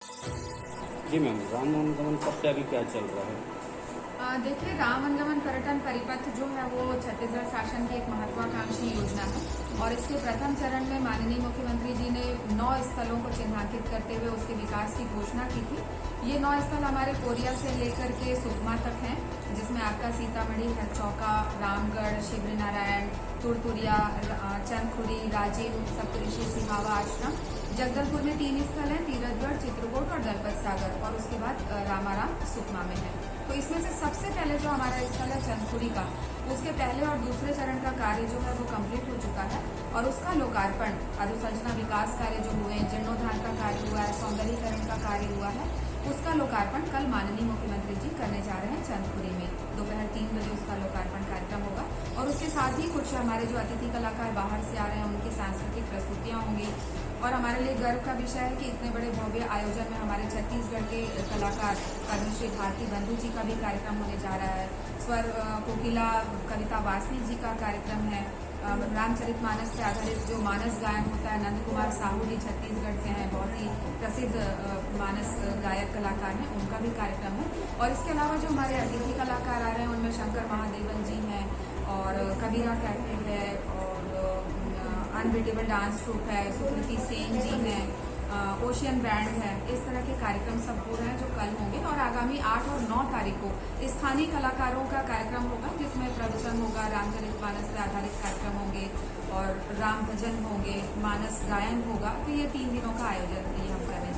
जी ma'am, Ram वनगमन कब से अभी क्या चल रहा है? देखिए, राम वनगमन पर्यटन परिपथ जो है वो छत्तीसगढ़ शासन की एक महत्वाकांक्षी योजना है और इसके प्रथम चरण में माननीय मुख्यमंत्री जी ने 9 स्थलों को चिन्हांकित करते हुए उसके विकास की घोषणा की थी। ये 9 स्थल हमारे कोरिया से लेकर के सुकमा तक हैं, जिसमें आपका सीतामढ़ी, हरचौका, रामगढ़, शिवरीनारायण, तुरतुरिया, चंदखुरी, राजिम, सप्तऋषि सिहावा आश्रम। जगदलपुर में 3 स्थल हैं, तीरथगढ़, चित्रकूट और दलपत सागर, और उसके बाद रामाराम सुकमा में है। तो इसमें से सबसे पहले जो हमारा स्थल है चंदखुरी का, उसके पहले और दूसरे चरण का कार्य जो है वो कंप्लीट हो चुका है और उसका लोकार्पण, अधोसंरचना विकास कार्य जो हुए, जीर्णोद्धार का कार्य हुआ है, सौंदर्यीकरण का कार्य हुआ है, उसका लोकार्पण कल माननीय मुख्यमंत्री जी करने जा रहे हैं चंदखुरी में। दोपहर 3 बजे उसका लोकार्पण कार्यक्रम होगा और उसके साथ ही कुछ हमारे जो अतिथि कलाकार बाहर से आ रहे हैं उनकी सांस्कृतिक प्रस्तुतियां होंगी। और हमारे लिए गर्व का विषय है कि इतने बड़े भव्य आयोजन में हमारे छत्तीसगढ़ के कलाकार पद्मश्री भारती बंधु जी का भी कार्यक्रम होने जा रहा है। स्वर कोकिला कविता वासनिक जी का कार्यक्रम है। रामचरितमानस पे आधारित जो मानस गायन होता है, नंद कुमार साहू जी छत्तीसगढ़ से हैं, बहुत ही प्रसिद्ध मानस गायक कलाकार हैं, उनका भी कार्यक्रम है। और इसके अलावा जो हमारे अतिथि कलाकार आ रहे हैं उनमें शंकर महादेवन जी हैं और कबीरा कैफे है और अनबिटेबल डांस ट्रूप है, सुकृति सेन जी हैं, ओशियन बैंड है। इस तरह के कार्यक्रम सब हो रहे हैं जो कल होंगे और आगामी 8 और 9 तारीख को स्थानीय कलाकारों का कार्यक्रम होगा, जिसमें प्रवचन होगा, रामचरितमानस पर आधारित कार्यक्रम होंगे और राम भजन होंगे, मानस गायन होगा। तो ये 3 दिनों का आयोजन ये हम कर रहे हैं।